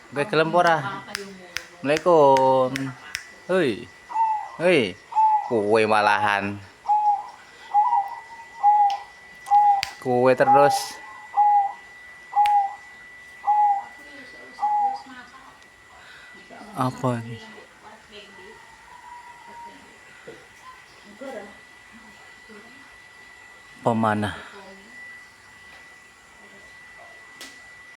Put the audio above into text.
Baik kelempora. Assalamualaikum. Hei. Hei. Kue malahan. Kue terus. Apa ini? Pemanah.